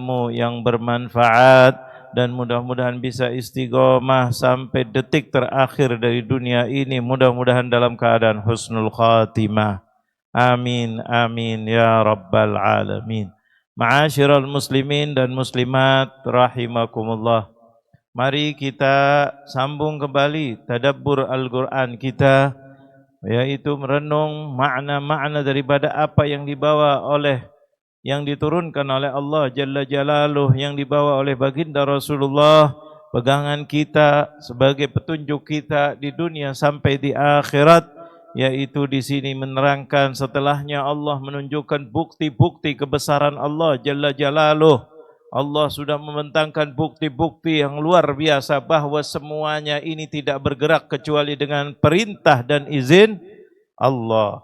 ilmu yang bermanfaat dan mudah-mudahan bisa istiqomah sampai detik terakhir dari dunia ini, mudah-mudahan dalam keadaan husnul khatimah. Amin amin ya rabbal alamin. Ma'asyiral muslimin dan muslimat rahimakumullah. Mari kita sambung kembali tadabbur Al-Qur'an kita, yaitu merenung makna-makna daripada apa yang dibawa oleh, yang diturunkan oleh Allah Jalla Jalaluh, yang dibawa oleh baginda Rasulullah, pegangan kita sebagai petunjuk kita di dunia sampai di akhirat, yaitu di sini menerangkan setelahnya Allah menunjukkan bukti-bukti kebesaran Allah Jalla Jalaluh. Allah sudah membentangkan bukti-bukti yang luar biasa bahwa semuanya ini tidak bergerak kecuali dengan perintah dan izin Allah.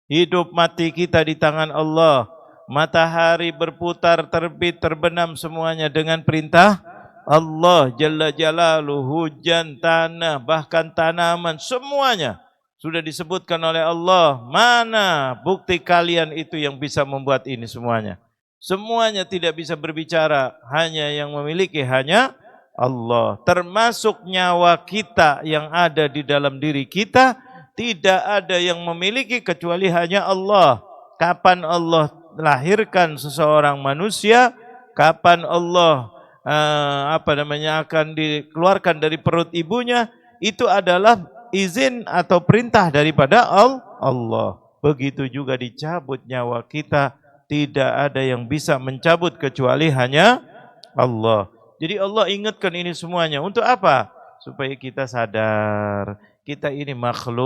Hidup mati kita di tangan Allah. Matahari berputar, terbit, terbenam semuanya dengan perintah Allah Jalla Jalaluh. Hujan, tanah, bahkan tanaman, semuanya sudah disebutkan oleh Allah. Mana bukti kalian itu yang bisa membuat ini semuanya? Semuanya tidak bisa berbicara, hanya yang memiliki hanya Allah. Termasuk nyawa kita yang ada di dalam diri kita, tidak ada yang memiliki kecuali hanya Allah. Kapan Allah lahirkan seseorang manusia, kapan Allah akan dikeluarkan dari perut ibunya, itu adalah izin atau perintah daripada Allah. Begitu juga dicabut nyawa kita, tidak ada yang bisa mencabut kecuali hanya Allah. Jadi Allah ingatkan ini semuanya untuk apa? Supaya kita sadar, kita ini makhluk,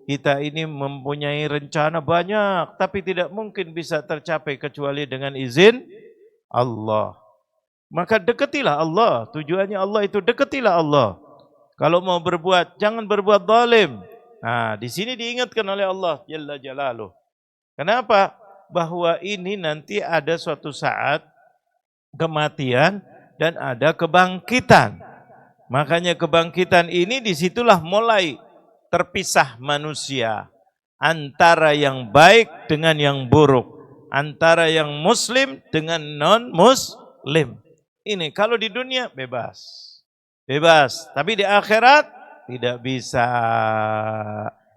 kita ini mempunyai rencana banyak, tapi tidak mungkin bisa tercapai kecuali dengan izin Allah. Maka dekatilah Allah, tujuannya Allah itu dekatilah Allah. Kalau mau berbuat, jangan berbuat zalim. Nah, di sini diingatkan oleh Allah Jalla Jalaluh. Kenapa? Bahwa ini nanti ada suatu saat kematian dan ada kebangkitan. Makanya kebangkitan ini disitulah mulai terpisah manusia antara yang baik dengan yang buruk, antara yang muslim dengan non-muslim. Ini kalau di dunia bebas. Bebas, tapi di akhirat tidak bisa.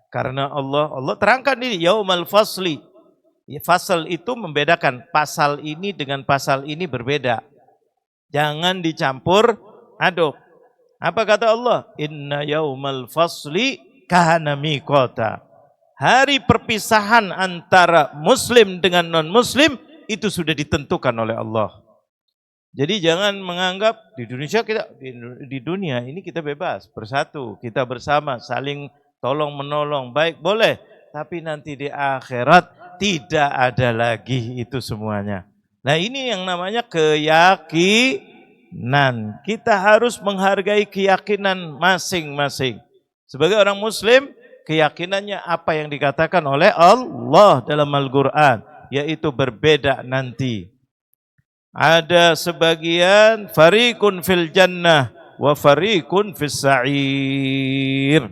Karena Allah terangkan ini yaumal fasli. Fasal itu membedakan pasal ini dengan pasal ini berbeda. Jangan dicampur aduk. Apa kata Allah? Inna yaumal fasli kana miqata. Hari perpisahan antara muslim dengan non-muslim itu sudah ditentukan oleh Allah. Jadi jangan menganggap di Indonesia di dunia ini kita bebas, bersatu, kita bersama, saling tolong menolong, baik boleh, tapi nanti di akhirat tidak ada lagi itu semuanya. Nah, ini yang namanya keyakinan. Kita harus menghargai keyakinan masing-masing. Sebagai orang muslim, keyakinannya apa yang dikatakan oleh Allah dalam Al-Qur'an, yaitu berbeda nanti. Ada sebagian fariqun fil jannah wa fariqun fis sa'ir.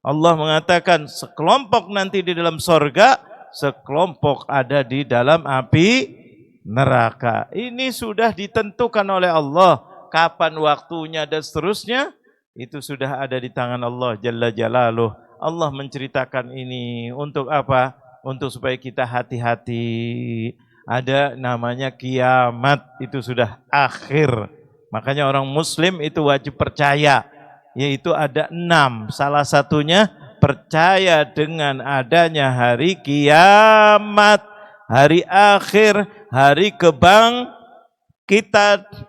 Allah mengatakan sekelompok nanti di dalam sorga, sekelompok ada di dalam api neraka. Ini sudah ditentukan oleh Allah. Kapan waktunya dan seterusnya, itu sudah ada di tangan Allah Jalla Jalaluh. Allah menceritakan ini untuk apa? Untuk supaya kita hati-hati. Ada namanya kiamat, itu sudah akhir. Makanya orang muslim itu wajib percaya. Yaitu ada 6. Salah satunya percaya dengan adanya hari kiamat, hari akhir, hari kebangkitan.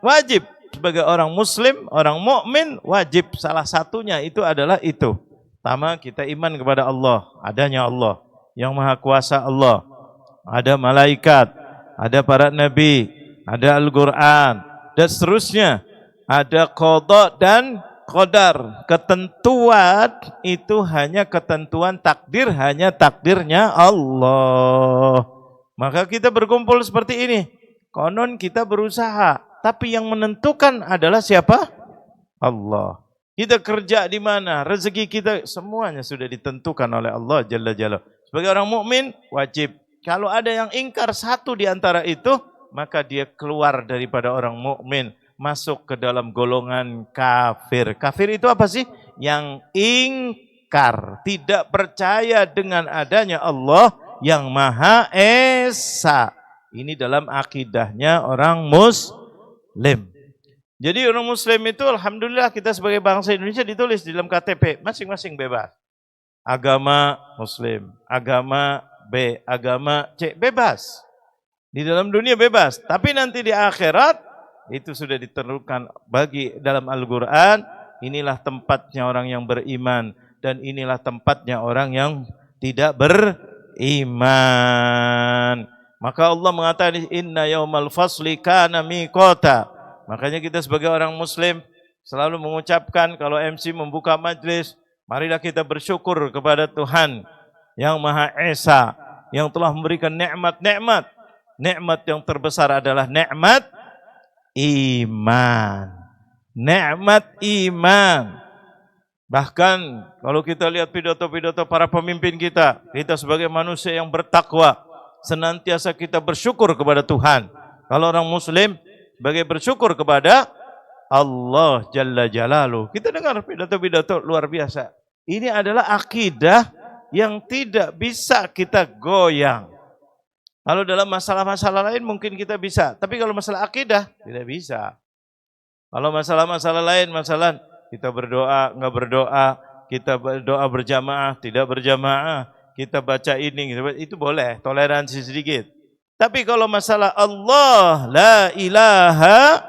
Wajib sebagai orang muslim, orang mukmin wajib, salah satunya itu adalah itu. Pertama, kita iman kepada Allah, adanya Allah, yang maha kuasa Allah. Ada malaikat, ada para nabi, ada Al-Qur'an, dan seterusnya. Ada qada dan qadar. Ketentuan itu hanya ketentuan takdir, hanya takdirnya Allah. Maka kita berkumpul seperti ini. Konon kita berusaha, tapi yang menentukan adalah siapa? Allah. Kita kerja di mana, rezeki kita semuanya sudah ditentukan oleh Allah Jalla Jalla. Sebagai orang mukmin wajib. Kalau ada yang ingkar satu di antara itu, maka dia keluar daripada orang mukmin, masuk ke dalam golongan kafir. Kafir itu apa sih? Yang ingkar, tidak percaya dengan adanya Allah yang Maha Esa. Ini dalam akidahnya orang Muslim. Jadi orang Muslim itu alhamdulillah kita sebagai bangsa Indonesia ditulis di dalam KTP, masing-masing bebas. Agama Muslim, agama B, agama C, bebas. Di dalam dunia bebas, tapi nanti di akhirat itu sudah ditentukan bagi dalam Al-Quran, inilah tempatnya orang yang beriman dan inilah tempatnya orang yang tidak beriman. Maka Allah mengatakan inna yaumal fasli kana miqata. Makanya kita sebagai orang Muslim selalu mengucapkan kalau MC membuka majlis, marilah kita bersyukur kepada Tuhan yang Maha Esa yang telah memberikan nikmat-nikmat. Nikmat yang terbesar adalah nikmat iman. Nikmat iman. Bahkan kalau kita lihat pidato-pidato para pemimpin kita sebagai manusia yang bertakwa, senantiasa kita bersyukur kepada Tuhan. Kalau orang Muslim sebagai bersyukur kepada Allah Jalla Jalaluh. Kita dengar pidato-pidato luar biasa. Ini adalah akidah yang tidak bisa kita goyang. Kalau dalam masalah-masalah lain mungkin kita bisa, tapi kalau masalah akidah tidak bisa. Kalau masalah-masalah lain, masalah kita berdoa, enggak berdoa, kita berdoa berjamaah, tidak berjamaah, kita baca ini, itu boleh, toleransi sedikit. Tapi kalau masalah Allah, la ilaha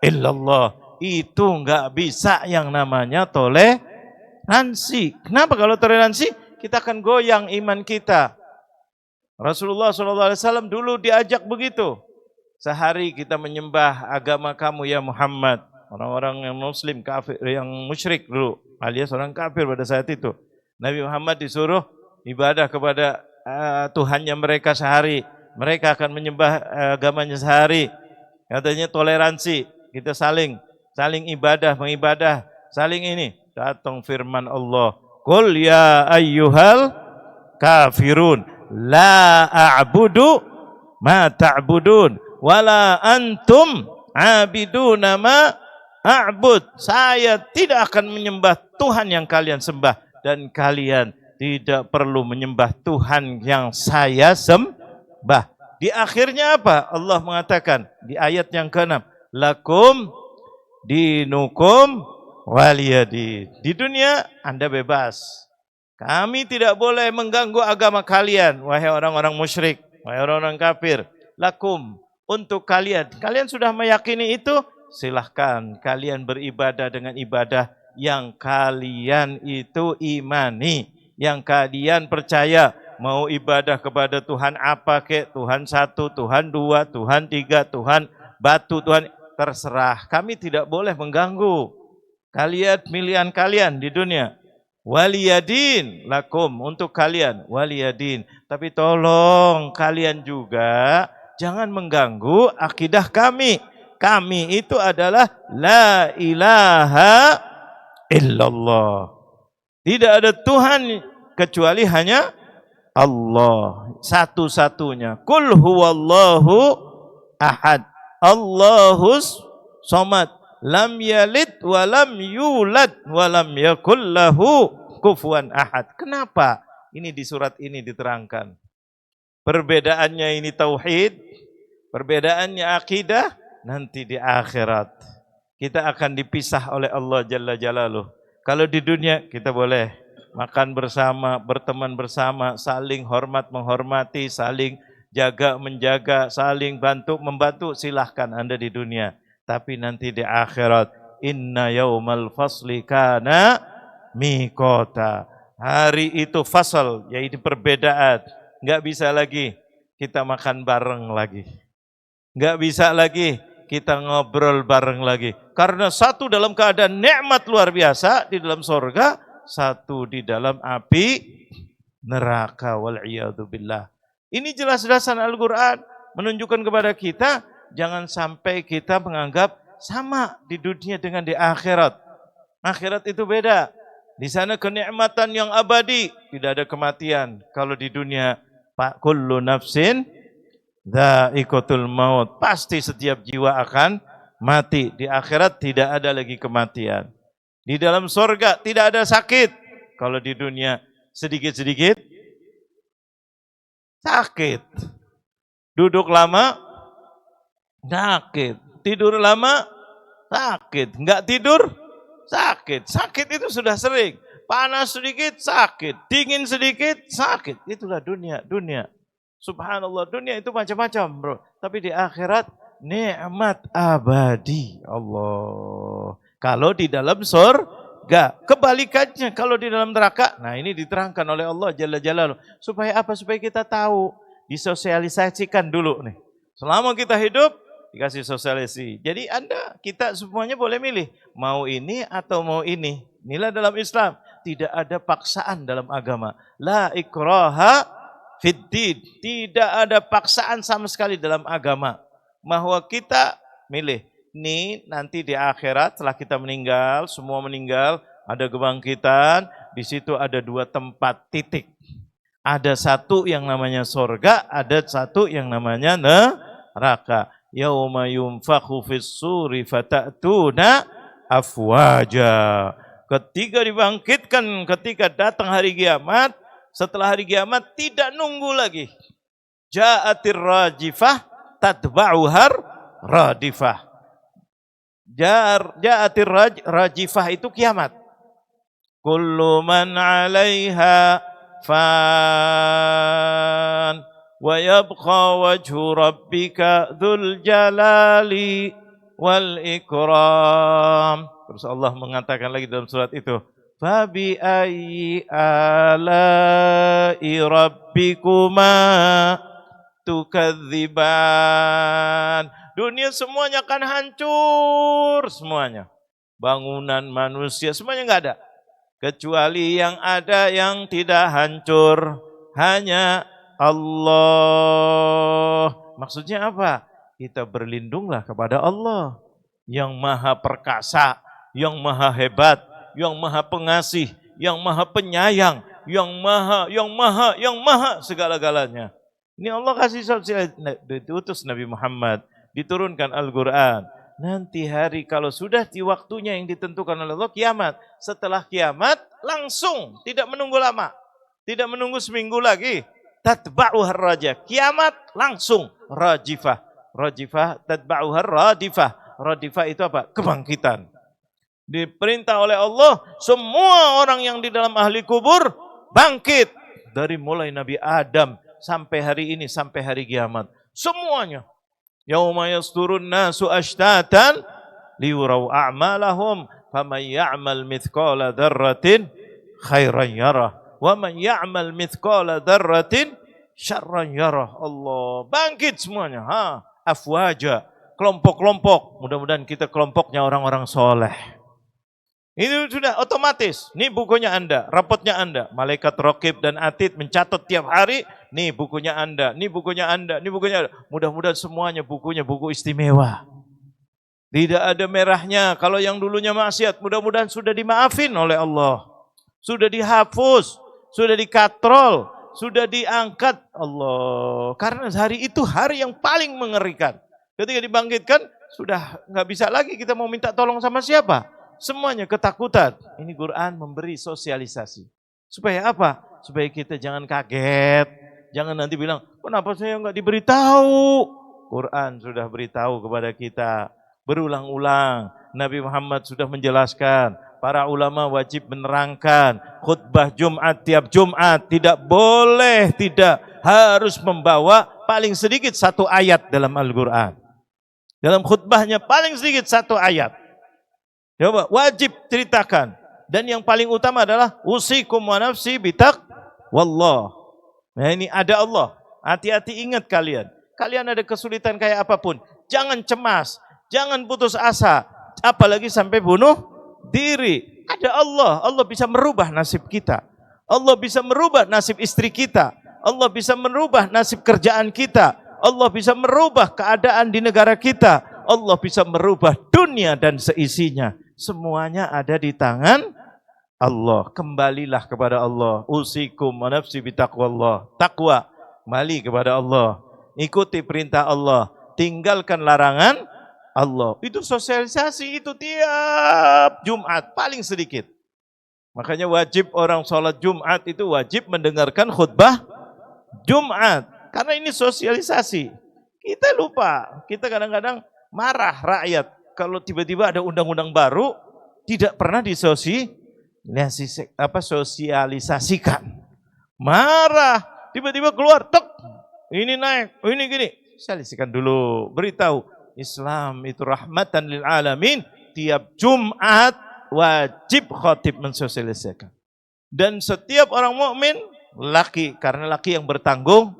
illallah, itu enggak bisa yang namanya toleransi. Kenapa kalau toleransi? Kita akan goyang iman kita. Rasulullah SAW dulu diajak begitu. Sehari kita menyembah agama kamu ya Muhammad. Orang-orang yang muslim, kafir, yang musyrik dulu, alias orang kafir pada saat itu. Nabi Muhammad disuruh ibadah kepada Tuhannya mereka sehari. Mereka akan menyembah agamanya sehari. Katanya toleransi, kita saling ibadah, mengibadah, saling ini. Datang firman Allah, "Qul ya ayyuhal kafirun, la a'budu ma ta'budun, wala antum abiduna ma a'bud." Saya tidak akan menyembah Tuhan yang kalian sembah dan kalian tidak perlu menyembah Tuhan yang saya sembah. Di akhirnya apa? Allah mengatakan di ayat yang ke-6, lakum dinukum waliyadin. Di dunia Anda bebas. Kami tidak boleh mengganggu agama kalian, wahai orang-orang musyrik, wahai orang-orang kafir. Lakum, untuk kalian. Kalian sudah meyakini itu? Silahkan kalian beribadah dengan ibadah yang kalian itu imani, yang kalian percaya. Mau ibadah kepada Tuhan apa kek, Tuhan satu, Tuhan dua, Tuhan tiga, Tuhan batu, Tuhan, terserah. Kami tidak boleh mengganggu kalian, pilihan kalian di dunia. Waliyadin lakum, untuk kalian, waliyadin. Tapi tolong kalian juga jangan mengganggu akidah kami. Kami itu adalah la ilaha illallah. Tidak ada Tuhan kecuali hanya Allah, satu-satunya. Qul huwallahu ahad, Allahus somad, lam yalid wa lam yulad wa lam yakul lahu kufuwan ahad. Kenapa? Ini di surat ini diterangkan. Perbedaannya ini tauhid, perbedaannya akidah, nanti di akhirat kita akan dipisah oleh Allah Jalla Jalaluh. Kalau di dunia kita boleh makan bersama, berteman bersama, saling hormat menghormati, saling jaga menjaga, saling bantu membantu, silahkan Anda di dunia. Tapi nanti di akhirat, inna yaumal fasli kana miqata. Hari itu fasal, yaitu perbedaan. Enggak bisa lagi kita makan bareng lagi. Enggak bisa lagi kita ngobrol bareng lagi. Karena satu dalam keadaan nikmat luar biasa di dalam surga, satu di dalam api neraka, wal'iyadzubillah. Ini jelas-jelasan Al-Quran menunjukkan kepada kita jangan sampai kita menganggap sama di dunia dengan di akhirat. Akhirat itu beda. Di sana kenikmatan yang abadi, tidak ada kematian. Kalau di dunia, kullu nafsin Dha'iqatul maut. Pasti setiap jiwa akan mati. Di akhirat tidak ada lagi kematian. Di dalam surga tidak ada sakit. Kalau di dunia sedikit-sedikit sakit. Duduk lama sakit. Tidur lama sakit. Enggak tidur sakit. Sakit itu sudah sering. Panas sedikit sakit. Dingin sedikit sakit. Itulah dunia. Subhanallah, dunia itu macam-macam, bro. Tapi di akhirat nikmat abadi. Allah. Kalau di dalam surga, kebalikannya kalau di dalam neraka. Nah, ini diterangkan oleh Allah Jalla Jalaluhu. Supaya apa? Supaya kita tahu, disosialisasikan dulu nih. Selama kita hidup dikasih sosialisasi. Jadi kita semuanya boleh milih, mau ini atau mau ini. Inilah dalam Islam, tidak ada paksaan dalam agama. La ikraha fiddin, tidak ada paksaan sama sekali dalam agama. Bahwa kita milih, nih nanti di akhirat setelah kita meninggal, semua meninggal, ada kebangkitan, di situ ada 2 tempat titik. Ada satu yang namanya surga, ada satu yang namanya neraka. Yauma yunfakhu fis-suri fata'tuna afwaja. Ketika dibangkitkan, ketika datang hari kiamat, setelah hari kiamat tidak nunggu lagi. Ja'atir rajifah tatba'uhar radifah. Ja'atir rajifah itu kiamat. Kullu man 'alaiha fan wa yabqa wajhu rabbika dzul jalali wal ikram. Terus Allah mengatakan lagi dalam surat itu, fabi ayyi ala'i rabbikuma tukadziban. Dunia semuanya akan hancur semuanya. Bangunan manusia semuanya enggak ada. Kecuali yang ada yang tidak hancur, hanya Allah. Maksudnya apa? Kita berlindunglah kepada Allah yang maha perkasa, yang maha hebat, yang maha pengasih, yang maha penyayang, yang maha segala-galanya. Ini Allah kasih diutus Nabi Muhammad, diturunkan Al-Quran. Nanti hari kalau sudah di waktunya yang ditentukan oleh Allah, kiamat. Setelah kiamat langsung, tidak menunggu lama, tidak menunggu seminggu lagi. Tatba'uhar raja, kiamat langsung rajifah. Rajifah tatba'uhar radifah. Radifah itu apa? Kebangkitan. Diperintah oleh Allah, semua orang yang di dalam ahli kubur bangkit. Dari mulai Nabi Adam sampai hari ini, sampai hari kiamat. Semuanya. Yauma yasturun nasu ashtatan liyurau a'malahum faman ya'mal mithqala dzarratin khairan yarah wa man ya'mal mithqala dzarratin syarran yarah. Allah, bangkit semuanya. Afwaja, kelompok-kelompok. Mudah-mudahan kita kelompoknya orang-orang soleh. Ini sudah otomatis. Nih bukunya Anda, rapotnya Anda. Malaikat Raqib dan Atid mencatat tiap hari. Nih bukunya Anda, nih bukunya Anda, nih bukunya Anda. Mudah-mudahan semuanya bukunya buku istimewa. Tidak ada merahnya. Kalau yang dulunya maksiat, mudah-mudahan sudah dimaafin oleh Allah. Sudah dihapus, sudah dikatrol, sudah diangkat Allah. Karena hari itu hari yang paling mengerikan. Ketika dibangkitkan, sudah nggak bisa lagi kita mau minta tolong sama siapa. Semuanya ketakutan. Ini Quran memberi sosialisasi. Supaya apa? Supaya kita jangan kaget. Jangan nanti bilang, kenapa saya nggak diberitahu? Quran sudah beritahu kepada kita. Berulang-ulang. Nabi Muhammad sudah menjelaskan. Para ulama wajib menerangkan. Khutbah Jumat tiap Jumat. Tidak boleh, tidak. Harus membawa paling sedikit 1 ayat dalam Al-Quran. Dalam khutbahnya paling sedikit 1 ayat. Coba, wajib ceritakan. Dan yang paling utama adalah usikum wa nafsi bitaqwallah. Nah, ini ada Allah. Hati-hati, ingat kalian. Kalian ada kesulitan kayak apapun, jangan cemas, jangan putus asa, apalagi sampai bunuh diri. Ada Allah. Allah bisa merubah nasib kita. Allah bisa merubah nasib istri kita. Allah bisa merubah nasib kerjaan kita. Allah bisa merubah keadaan di negara kita. Allah bisa merubah dunia dan seisinya. Semuanya ada di tangan Allah. Kembalilah kepada Allah. Usikum wa nafsi bitaqwallah. Takwa, kembali kepada Allah. ikuti perintah Allah, tinggalkan larangan Allah. Itu sosialisasi itu tiap Jumat paling sedikit. Makanya wajib orang sholat Jumat itu wajib mendengarkan khutbah Jumat. Karena ini sosialisasi. Kita lupa, kita kadang-kadang marah rakyat kalau tiba-tiba ada undang-undang baru tidak pernah sosialisasikan. Marah, tiba-tiba keluar, tek, ini naik, ini gini. Sosialisasikan dulu, beritahu Islam itu rahmatan lil alamin. Tiap Jumat wajib khatib mensosialisasikan. Dan setiap orang mukmin laki, karena laki yang bertanggung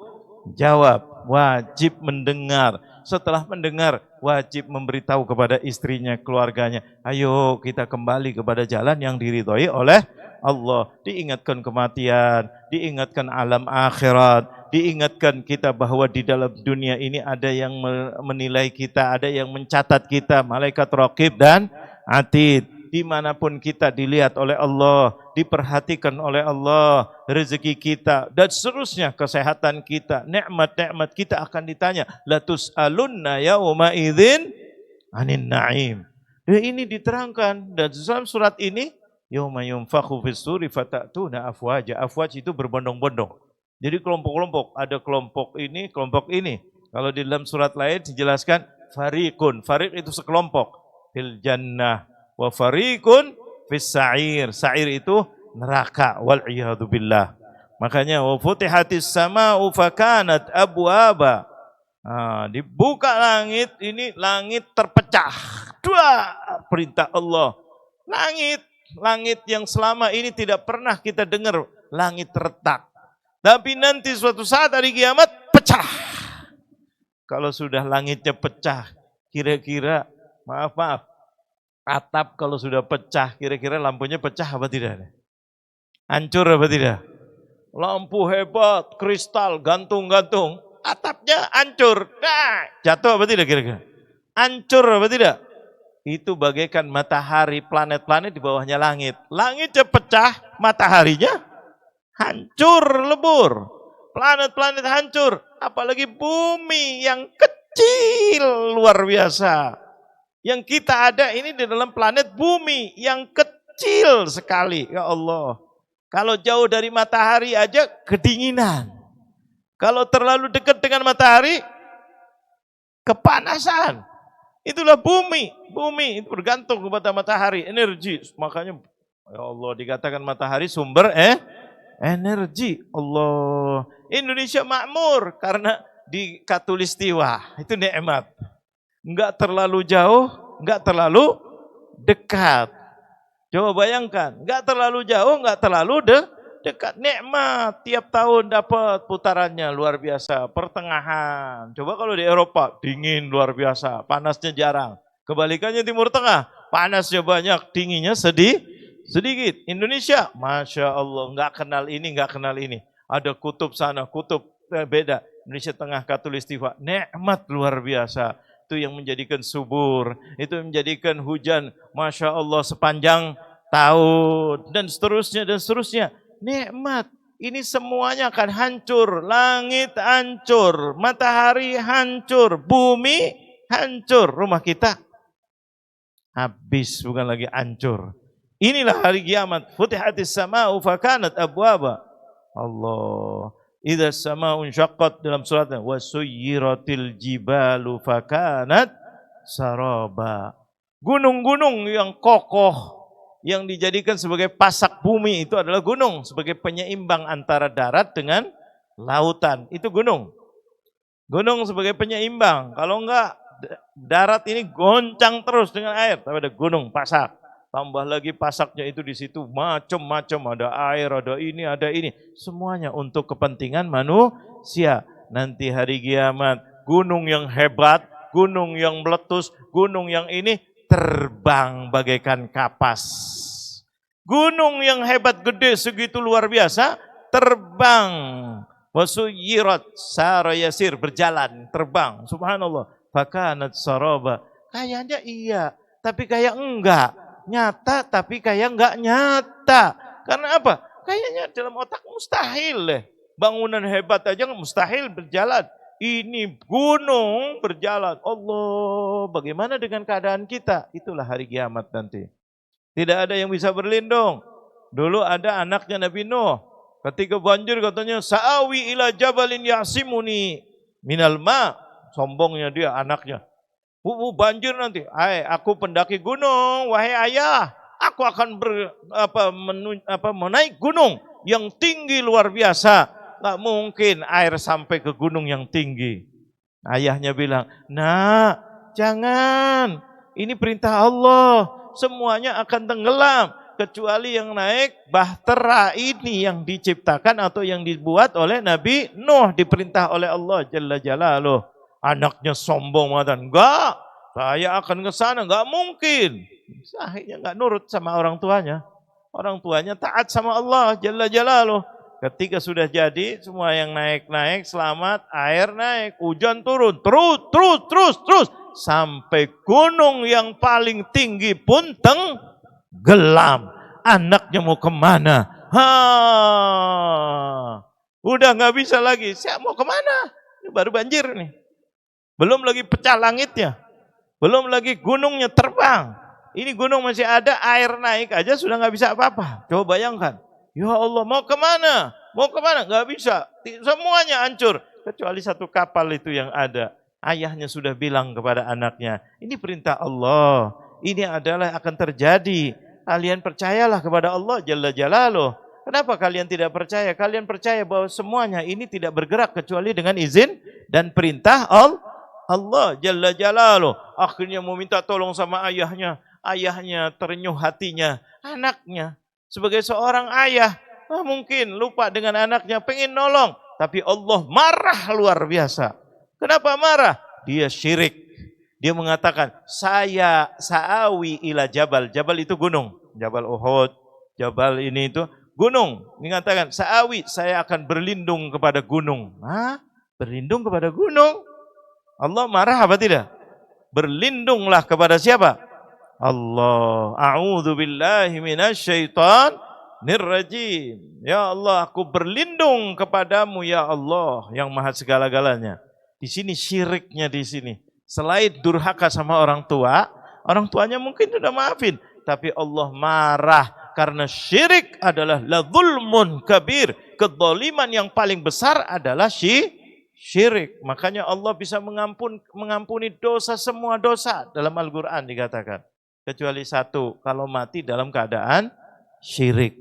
jawab, wajib mendengar. Setelah mendengar, wajib memberitahu kepada istrinya, keluarganya. Ayo kita kembali kepada jalan yang diridhoi oleh Allah. Diingatkan kematian, diingatkan alam akhirat, diingatkan kita bahwa di dalam dunia ini ada yang menilai kita, ada yang mencatat kita, malaikat raqib dan atid. Dimanapun kita dilihat oleh Allah, diperhatikan oleh Allah, rezeki kita, dan seterusnya, kesehatan kita, nikmat-nikmat kita akan ditanya. La tus'alunna yauma idzin anin na'im. Ini diterangkan, dan dalam surat ini, yauma yunfakhu fis suri fatatuna afwaja. Afwaj itu berbondong-bondong. Jadi kelompok-kelompok, ada kelompok ini, kelompok ini. Kalau di dalam surat lain dijelaskan fariqun, fariq itu sekelompok, fil jannah wa fariqun fis sa'ir. Sa'ir itu neraka, wal iyadu billah. Makanya wa futihatis sama'u fakanat abwaba. Dibuka langit, ini langit terpecah. Dua perintah Allah. Langit yang selama ini tidak pernah kita dengar, langit retak. Tapi nanti suatu saat hari kiamat pecah. Kalau sudah langitnya pecah, kira-kira maaf, atap kalau sudah pecah, kira-kira lampunya pecah apa tidak? Hancur apa tidak? Lampu hebat, kristal, gantung-gantung, atapnya hancur. Nah, jatuh apa tidak kira-kira? Hancur apa tidak? Itu bagaikan matahari, planet-planet di bawahnya langit. Langitnya pecah, mataharinya hancur, lebur. Planet-planet hancur, apalagi bumi yang kecil luar biasa. Yang kita ada ini di dalam planet bumi yang kecil sekali. Ya Allah. Kalau jauh dari matahari aja kedinginan. Kalau terlalu dekat dengan matahari, kepanasan. Itulah bumi. Bumi itu bergantung kepada matahari, energi. Makanya ya Allah dikatakan matahari sumber energi. Allah. Indonesia makmur karena di Katulistiwa. Itu nikmat. Enggak terlalu jauh, enggak terlalu dekat. Coba bayangkan, enggak terlalu jauh, enggak terlalu dekat. Nikmat, tiap tahun dapat putarannya luar biasa, pertengahan. Coba kalau di Eropa, dingin luar biasa, panasnya jarang. Kebalikannya Timur Tengah, panasnya banyak, dinginnya sedikit. Indonesia, Masya Allah, enggak kenal ini, enggak kenal ini. Ada kutub sana, kutub beda. Indonesia Tengah Katulistiwa, nikmat luar biasa. Itu yang menjadikan subur, itu yang menjadikan hujan, Masya Allah sepanjang tahun, dan seterusnya. Nikmat, ini semuanya akan hancur, langit hancur, matahari hancur, bumi hancur, rumah kita habis, bukan lagi hancur. Inilah hari kiamat, futihatis sama'u fakanat abwaba. Allah. Idza sama'un syaqqat dalam suratnya wasuyyiratil jibalu fakanat saraba. Gunung-gunung yang kokoh yang dijadikan sebagai pasak bumi itu adalah gunung sebagai penyeimbang antara darat dengan lautan. Itu gunung. Gunung sebagai penyeimbang. Kalau enggak darat ini goncang terus dengan air, tapi ada gunung pasak. Tambah lagi pasaknya itu di situ macam-macam, ada air, ada ini, semuanya untuk kepentingan manusia. Nanti hari kiamat, gunung yang hebat, gunung yang meletus, gunung yang ini terbang bagaikan kapas. Gunung yang hebat gede segitu luar biasa, terbang. Wasuyyirat sara yasir, berjalan, terbang. Subhanallah. Fakanat saraba. Kayaknya iya, tapi kayak enggak. Nyata tapi kayak enggak nyata. Karena apa? Kayaknya dalam otak mustahil deh. Bangunan hebat aja mustahil berjalan. Ini gunung berjalan. Allah, bagaimana dengan keadaan kita? Itulah hari kiamat nanti. Tidak ada yang bisa berlindung. Dulu ada anaknya Nabi Nuh. Ketika banjir katanya, sa'awi ila jabalin ya'simuni minal ma. Sombongnya dia, anaknya. Banjir nanti. Aku pendaki gunung, wahai ayah. Aku akan menaik gunung yang tinggi luar biasa. Nggak mungkin air sampai ke gunung yang tinggi. Ayahnya bilang, nak, jangan. Ini perintah Allah. Semuanya akan tenggelam. Kecuali yang naik bahtera ini yang diciptakan atau yang dibuat oleh Nabi Nuh. Diperintah oleh Allah Jalla Jalaluh. Anaknya sombong mengatakan, enggak, saya akan ke sana. Enggak mungkin. Akhirnya enggak nurut sama orang tuanya. Orang tuanya taat sama Allah Jalla Jalaluh. Ketika sudah jadi, semua yang naik-naik, selamat, air naik, hujan turun, terus. Sampai gunung yang paling tinggi pun tenggelam. Anaknya mau kemana? Udah nggak bisa lagi. Siapa mau kemana? Ini baru banjir nih. Belum lagi pecah langitnya. Belum lagi gunungnya terbang. Ini gunung masih ada, air naik aja sudah nggak bisa apa-apa. Coba bayangkan. Ya Allah, mau kemana? Mau kemana? Nggak bisa. Semuanya hancur. Kecuali satu kapal itu yang ada. Ayahnya sudah bilang kepada anaknya, ini perintah Allah. Ini adalah akan terjadi. Kalian percayalah kepada Allah Jalla Jalaluh. Kenapa kalian tidak percaya? Kalian percaya bahwa semuanya ini tidak bergerak kecuali dengan izin dan perintah Allah Jalla Jalaluh. Akhirnya mau minta tolong sama ayahnya. Ayahnya terenyuh hatinya. Anaknya sebagai seorang ayah, mungkin lupa dengan anaknya, pengen nolong. Tapi Allah marah luar biasa. Kenapa marah? Dia syirik. Dia mengatakan, saya sa'awi ila jabal. Jabal itu gunung. Jabal Uhud, jabal ini itu gunung. Dia mengatakan, sa'awi, saya akan berlindung kepada gunung. Berlindung kepada gunung? Allah marah apa tidak? Berlindunglah kepada siapa? Allah. A'udzu billahi minasyaitonir rajim. Ya Allah, aku berlindung kepadamu ya Allah yang maha segala-galanya. Di sini syiriknya di sini. Selain durhaka sama orang tuanya mungkin sudah maafin, tapi Allah marah karena syirik adalah la zulmun kabir. Kedzaliman yang paling besar adalah syirik. Makanya Allah bisa mengampuni dosa, semua dosa dalam Al-Qur'an dikatakan. Kecuali satu, kalau mati dalam keadaan syirik.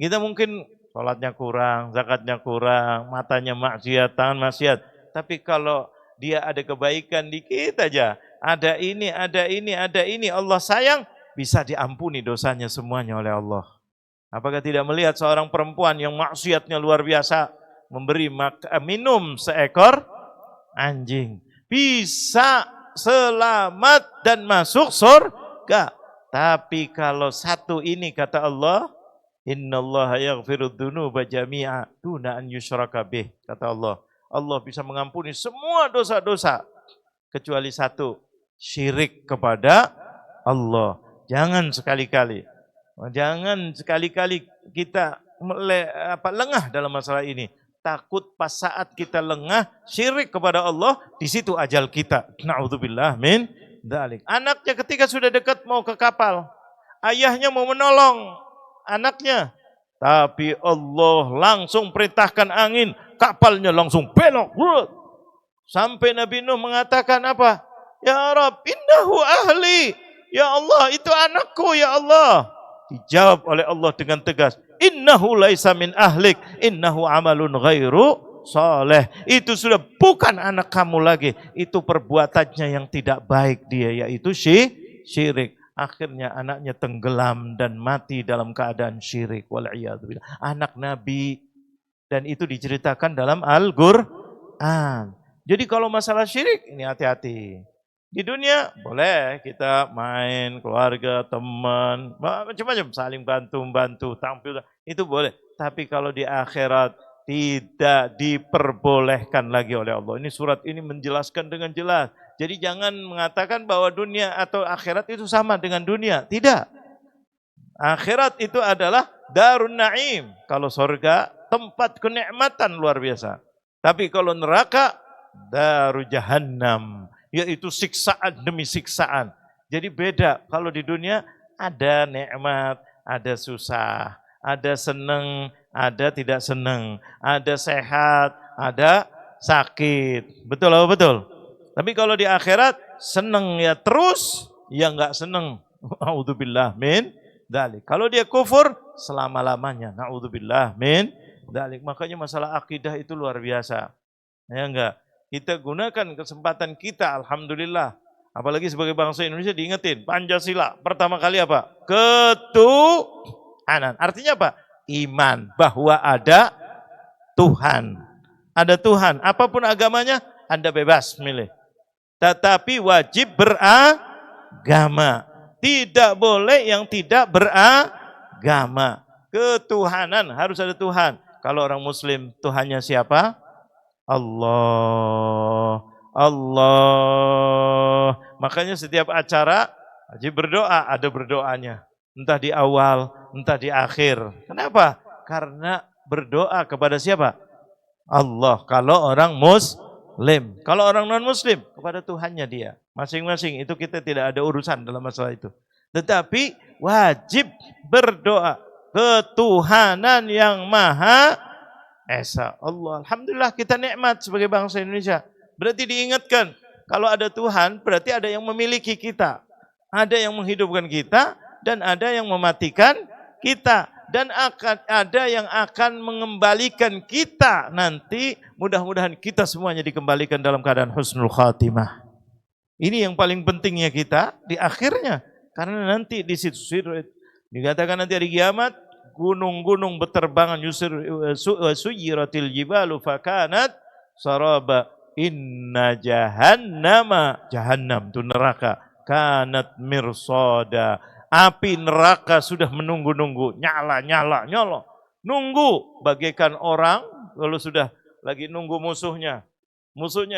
Kita mungkin sholatnya kurang, zakatnya kurang, matanya maksiat, tangan maksiat. Tapi kalau dia ada kebaikan dikit aja, ada ini, Allah sayang, bisa diampuni dosanya semuanya oleh Allah. Apakah tidak melihat seorang perempuan yang maksiatnya luar biasa, memberi minum seekor anjing, bisa selamat dan masuk surga. Tapi kalau satu ini kata Allah, innallaha yaghfirudz dzunuba jami'a duna an yusyraka bih. Kata Allah, Allah bisa mengampuni semua dosa-dosa kecuali satu, syirik kepada Allah. Jangan sekali-kali kita lengah dalam masalah ini. Takut pas saat kita lengah syirik kepada Allah, di situ ajal kita. Na'udzubillah min dzalik. Anaknya ketika sudah dekat mau ke kapal, ayahnya mau menolong anaknya, tapi Allah langsung perintahkan angin, kapalnya langsung belok. Sampai Nabi Nuh mengatakan apa? Ya Rabb, innahu ahli. Ya Allah, itu anakku ya Allah. Dijawab oleh Allah dengan tegas, innahu laisa min ahlik, innahu amalun ghairu saleh. Itu sudah bukan anak kamu lagi, itu perbuatannya yang tidak baik dia, yaitu syirik. Akhirnya anaknya tenggelam dan mati dalam keadaan syirik. Wal'iyadzubillah. Anak Nabi, dan itu diceritakan dalam Al-Qur'an. Jadi kalau masalah syirik ini hati-hati. Di dunia boleh kita main, keluarga, teman, macam-macam, saling bantu, tampil, itu boleh. Tapi kalau di akhirat tidak diperbolehkan lagi oleh Allah. Ini surat ini menjelaskan dengan jelas. Jadi jangan mengatakan bahwa dunia atau akhirat itu sama dengan dunia. Tidak. Akhirat itu adalah darun na'im. Kalau surga, tempat kenikmatan luar biasa. Tapi kalau neraka, daru jahannam, yaitu siksaan demi siksaan. Jadi beda, kalau di dunia ada nikmat, ada susah, ada seneng, ada tidak seneng, ada sehat, ada sakit. Betul apa betul? Tapi kalau di akhirat seneng ya terus, ya enggak seneng. A'udzubillah min dzalik. Kalau dia kufur selama-lamanya. Na'udzubillah min dzalik. Makanya masalah akidah itu luar biasa. Ya enggak? Kita gunakan kesempatan kita, alhamdulillah. Apalagi sebagai bangsa Indonesia diingetin, Pancasila pertama kali apa? Ketuhanan. Artinya apa? Iman bahwa ada Tuhan. Ada Tuhan. Apapun agamanya, Anda bebas milih. Tetapi wajib beragama. Tidak boleh yang tidak beragama. Ketuhanan, harus ada Tuhan. Kalau orang Muslim, Tuhannya siapa? Allah. Allah. Makanya setiap acara wajib berdoa, ada berdoanya. Entah di awal, entah di akhir. Kenapa? Karena berdoa kepada siapa? Allah. Kalau orang Muslim. Kalau orang non-Muslim, kepada Tuhannya dia. Masing-masing, itu kita tidak ada urusan dalam masalah itu. Tetapi wajib berdoa ketuhanan yang Maha Esa. Allah. Alhamdulillah kita nikmat sebagai bangsa Indonesia. Berarti diingatkan, kalau ada Tuhan, berarti ada yang memiliki kita. Ada yang menghidupkan kita, dan ada yang mematikan kita. Dan akan ada yang akan mengembalikan kita nanti. Mudah-mudahan kita semuanya dikembalikan dalam keadaan husnul khatimah. Ini yang paling pentingnya kita di akhirnya. Karena nanti di situ dikatakan nanti hari kiamat, gunung-gunung berterbangan, suyiratil jibalu fakanat saraba, inna jahannama, jahannam itu neraka, kanat mirsada, api neraka sudah menunggu-nunggu, nyala, nunggu bagaikan orang kalau sudah lagi nunggu musuhnya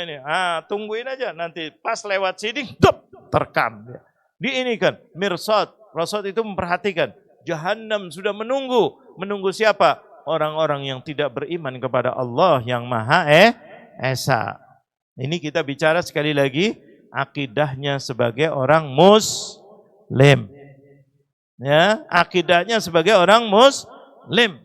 ini, tungguin aja nanti pas lewat sini, terkam. Di ini kan mirsad, rasad itu memperhatikan. Jahannam sudah menunggu siapa? Orang-orang yang tidak beriman kepada Allah yang Maha Esa. Ini kita bicara sekali lagi akidahnya sebagai orang Muslim. Ya, akidahnya sebagai orang Muslim.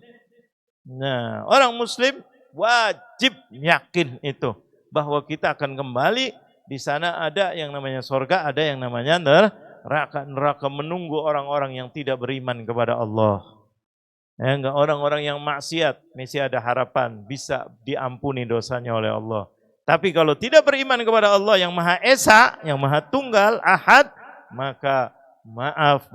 Nah, orang Muslim wajib yakin itu bahwa kita akan kembali di sana, ada yang namanya surga, ada yang namanya neraka. Neraka menunggu orang-orang yang tidak beriman kepada Allah. Ya, enggak, orang-orang yang maksiat masih ada harapan bisa diampuni dosanya oleh Allah. Tapi kalau tidak beriman kepada Allah yang Maha Esa, yang Maha Tunggal, Ahad, maka maaf,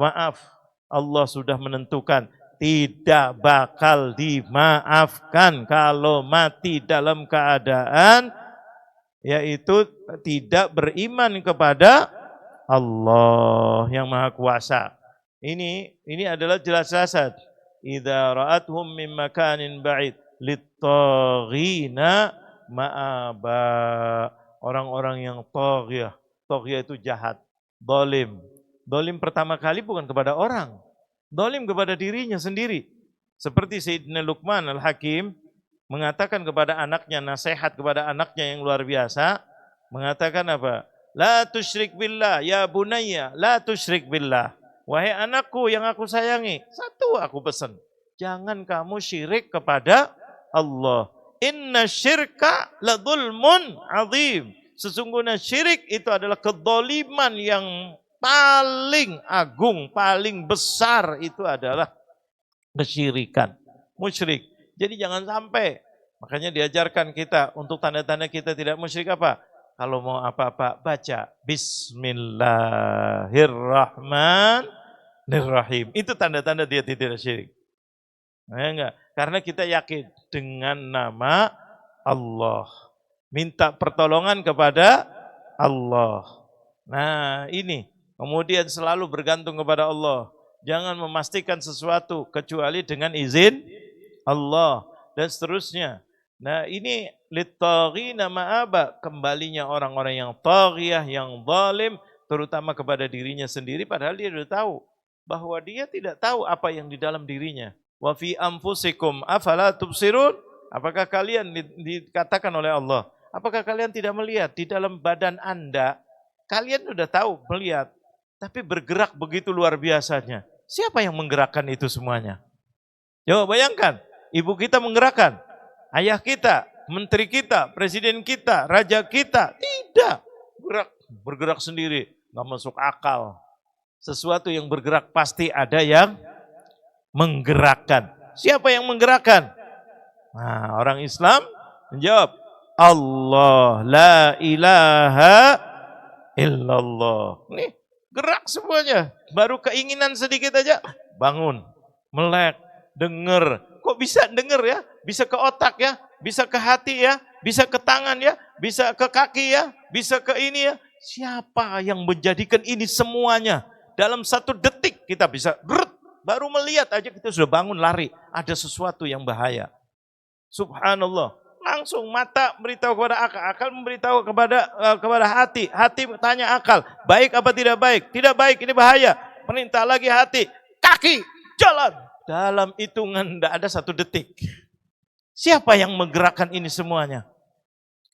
Allah sudah menentukan tidak bakal dimaafkan kalau mati dalam keadaan yaitu tidak beriman kepada Allah yang Maha Kuasa. Ini adalah jelas-jelas. Idza ra'athum min makanin ba'id lit-taghina ma'aba. Orang-orang yang taghiyah. Taghiyah itu jahat, zalim. Zalim pertama kali bukan kepada orang. Zalim kepada dirinya sendiri. Seperti Sayyidina Luqman Al-Hakim mengatakan kepada anaknya, nasihat kepada anaknya yang luar biasa, mengatakan apa? La tusyrik billah, ya bunayya, la tusyrik billah. Wahai anakku yang aku sayangi, satu aku pesan, jangan kamu syirik kepada Allah. Inna syirka la dzulmun azim. Sesungguhnya syirik itu adalah kedzaliman yang paling agung, paling besar, itu adalah kesyirikan, musyrik. Jadi jangan sampai, makanya diajarkan kita untuk tanda-tanda kita tidak musyrik apa? Kalau mau apa-apa baca Bismillahirrahmanirrahim. Itu tanda-tanda dia tidak syirik. Nah, enggak? Karena kita yakin dengan nama Allah. Minta pertolongan kepada Allah. Nah ini, kemudian selalu bergantung kepada Allah. Jangan memastikan sesuatu kecuali dengan izin Allah dan seterusnya. Nah ini lit-taghina ma'aba, kembalinya orang-orang yang taghiyah, yang zalim, terutama kepada dirinya sendiri, padahal dia sudah tahu bahwa dia tidak tahu apa yang di dalam dirinya. Wa fi anfusikum afala tubsirun, apakah kalian dikatakan oleh Allah, Apakah kalian tidak melihat di dalam badan Anda, kalian sudah tahu melihat, tapi bergerak begitu luar biasanya. Siapa yang menggerakkan itu semuanya? Coba bayangkan, ibu kita menggerakkan, ayah kita, menteri kita, presiden kita, raja kita, tidak bergerak sendiri, nggak masuk akal. Sesuatu yang bergerak pasti ada yang menggerakkan. Siapa yang menggerakkan? Nah, orang Islam menjawab, Allah la ilaha illallah. Nih, gerak semuanya. Baru keinginan sedikit aja, bangun, melek, denger. Kok bisa denger ya? Bisa ke otak ya? Bisa ke hati ya? Bisa ke tangan ya? Bisa ke kaki ya? Bisa ke ini ya? Siapa yang menjadikan ini semuanya? Dalam 1 detik kita bisa baru melihat aja kita sudah bangun lari. Ada sesuatu yang bahaya. Subhanallah. Langsung mata beritahu kepada akal, akal memberitahu kepada hati, hati tanya akal, baik apa tidak baik? Tidak baik, ini bahaya. Perintah lagi hati, kaki jalan. Dalam hitungan tidak ada 1 detik. Siapa yang menggerakkan ini semuanya?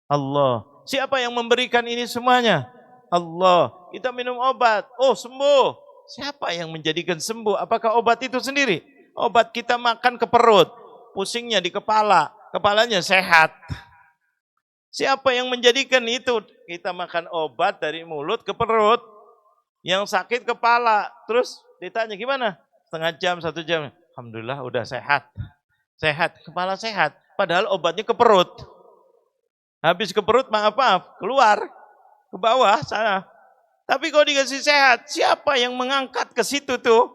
Allah. Siapa yang memberikan ini semuanya? Allah. Kita minum obat, oh sembuh. Siapa yang menjadikan sembuh? Apakah obat itu sendiri? Obat kita makan ke perut, pusingnya di kepala, kepalanya sehat. Siapa yang menjadikan itu? Kita makan obat dari mulut ke perut, yang sakit kepala, terus ditanya gimana? Setengah jam, 1 jam, alhamdulillah udah sehat. Sehat, kepala sehat, padahal obatnya ke perut. Habis ke perut, maaf, keluar, ke bawah sana. Tapi kalau dikasih sehat, siapa yang mengangkat ke situ tuh?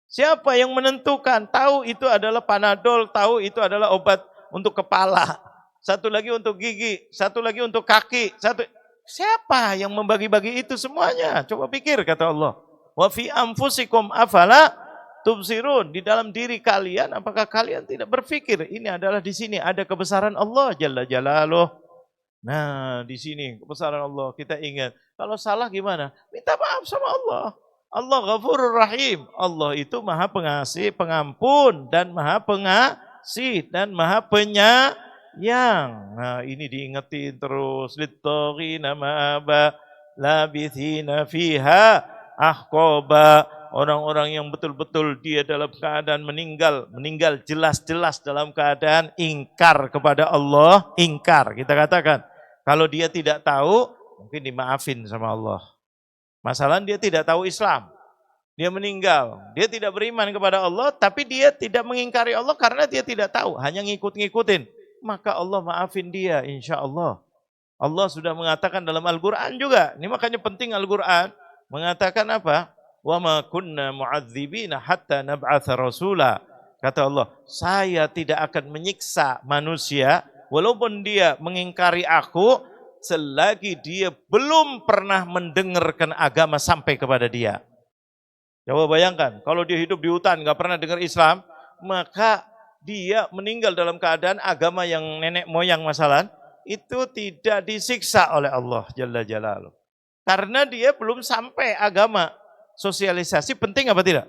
Siapa yang menentukan? Tahu itu adalah Panadol, tahu itu adalah obat untuk kepala. Satu lagi untuk gigi, satu lagi untuk kaki. Siapa yang membagi-bagi itu semuanya? Coba pikir kata Allah. Wa fi anfusikum afala tubsirun. Di dalam diri kalian, apakah kalian tidak berpikir? Ini adalah di sini ada kebesaran Allah Jalla Jalaluh. Nah, di sini kebesaran Allah kita ingat. Kalau salah gimana? Minta maaf sama Allah. Allah Ghafurur Rahim. Allah itu Maha Pengasih, Pengampun dan Maha Pengasih dan Maha Penyayang. Nah, ini diingetin terus. Littaqina ma'aba labithina fiha ahqaba. Orang-orang yang betul-betul dia dalam keadaan meninggal jelas-jelas dalam keadaan ingkar kepada Allah, ingkar. Kita katakan, kalau dia tidak tahu, mungkin dimaafin sama Allah. Masalahnya dia tidak tahu Islam. Dia meninggal. Dia tidak beriman kepada Allah, tapi dia tidak mengingkari Allah karena dia tidak tahu. Hanya ngikut-ngikutin. Maka Allah maafin dia, insya Allah. Allah sudah mengatakan dalam Al-Quran juga. Ini makanya penting Al-Quran. Mengatakan apa? Wa ma kunna mu'adzibina hatta nab'atha rasula. Kata Allah, saya tidak akan menyiksa manusia walaupun dia mengingkari aku selagi dia belum pernah mendengarkan agama sampai kepada dia. Coba bayangkan, kalau dia hidup di hutan nggak pernah dengar Islam, maka dia meninggal dalam keadaan agama yang nenek moyang masalah itu tidak disiksa oleh Allah Jalla Jalaluh. Karena dia belum sampai agama. Sosialisasi penting apa tidak?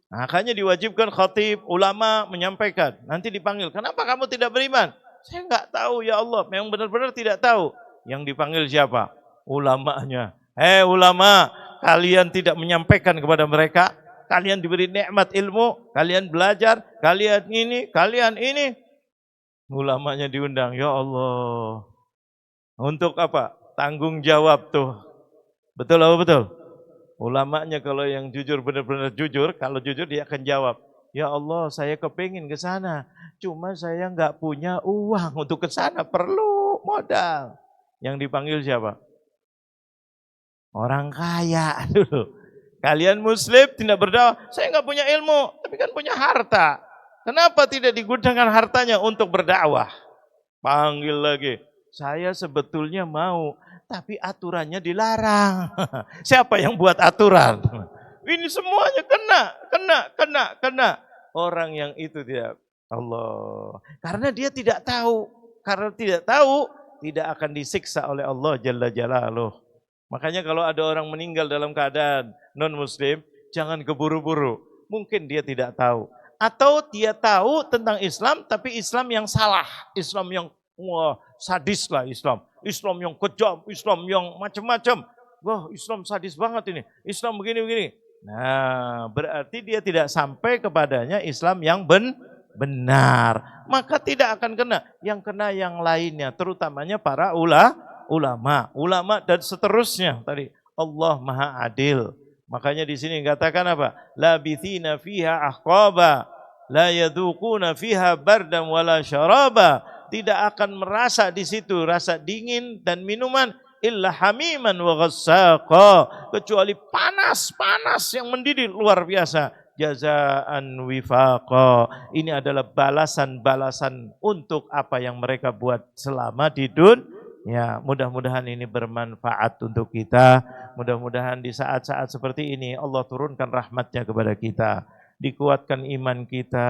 Makanya diwajibkan khatib, ulama menyampaikan. Nanti dipanggil, kenapa kamu tidak beriman? Saya nggak tahu ya Allah, memang benar-benar tidak tahu. Yang dipanggil siapa? Ulamanya. Ulama, kalian tidak menyampaikan kepada mereka. Kalian diberi nikmat ilmu, kalian belajar, kalian ini. Ulamanya diundang, ya Allah. Untuk apa? Tanggung jawab tuh. Betul apa betul? Ulamanya kalau yang jujur, benar-benar jujur, kalau jujur dia akan jawab, ya Allah saya kepingin ke sana, cuma saya nggak punya uang untuk ke sana, perlu modal. Yang dipanggil siapa? Orang kaya dulu. Kalian muslim tidak berdakwah, saya nggak punya ilmu, tapi kan punya harta. Kenapa tidak digunakan hartanya untuk berdakwah? Panggil lagi, saya sebetulnya mau, tapi aturannya dilarang. Siapa yang buat aturan? Ini semuanya kena. Orang yang itu dia, Allah. Karena dia tidak tahu. Karena tidak tahu, tidak akan disiksa oleh Allah Jalla Jalaluh. Makanya kalau ada orang meninggal dalam keadaan non-muslim, jangan keburu-buru. Mungkin dia tidak tahu. Atau dia tahu tentang Islam, tapi Islam yang salah. Islam yang Wah, sadis lah Islam. Islam yang kejam, Islam yang macam-macam. Wah, Islam sadis banget ini. Islam begini-begini. Nah, berarti dia tidak sampai kepadanya Islam yang benar. Maka tidak akan kena. Yang kena yang lainnya, terutamanya para ulama. Ulama dan seterusnya tadi. Allah Maha Adil. Makanya di sini dikatakan apa? Labithina fiha ahqaba, la yadhuquna fiha bardan wala syaraba. Tidak akan merasa di situ rasa dingin dan minuman illa hamiman wa ghassaqa, kecuali panas yang mendidih luar biasa. Jazaan wifaqa, ini adalah balasan-balasan untuk apa yang mereka buat selama di dunia. Ya, mudah-mudahan ini bermanfaat untuk kita. Mudah-mudahan di saat-saat seperti ini Allah turunkan rahmatnya kepada kita. Dikuatkan iman kita,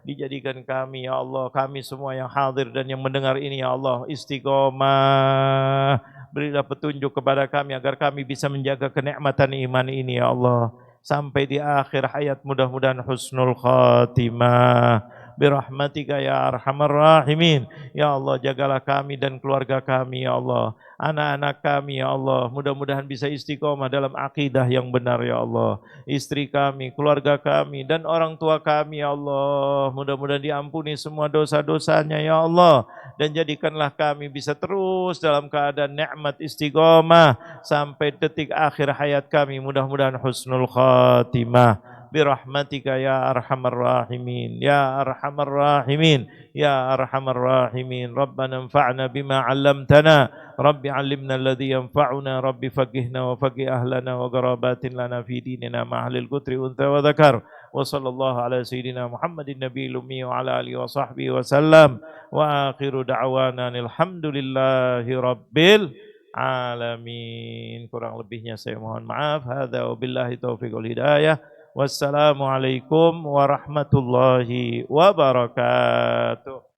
dijadikan kami ya Allah, kami semua yang hadir dan yang mendengar ini ya Allah, istiqomah. Berilah petunjuk kepada kami agar kami bisa menjaga kenikmatan iman ini ya Allah. Sampai di akhir hayat mudah-mudahan husnul khatimah. Birahmatika ya arhamar rahimin. Ya Allah, jagalah kami dan keluarga kami ya Allah. Anak-anak kami ya Allah, mudah-mudahan bisa istiqomah dalam akidah yang benar ya Allah. Istri kami, keluarga kami, dan orang tua kami ya Allah, mudah-mudahan diampuni semua dosa-dosanya ya Allah. Dan jadikanlah kami bisa terus dalam keadaan nikmat istiqomah sampai detik akhir hayat kami. Mudah-mudahan husnul khatimah. Birahmatika ya arhamar rahimin, ya arhamar rahimin, ya arhamar rahimin. Rabbana anfa'na bima 'allamtana, Rabbi 'allimna alladhi yanfa'una, Rabbi faqihna wa faqih ahlana wa qarabatin lana fi dinina ma'ahlil qutri untha wa dhakar. Wa sallallahu ala sayyidina Muhammadin nabiyil ummi wa ala alihi wa sahbihi wa sallam. Wa akhiru da'wana alhamdulillahi rabbil alamin. Kurang lebihnya saya mohon maaf. Hadza wa billahi taufiq wal hidayah. Wassalamualaikum warahmatullahi wabarakatuh.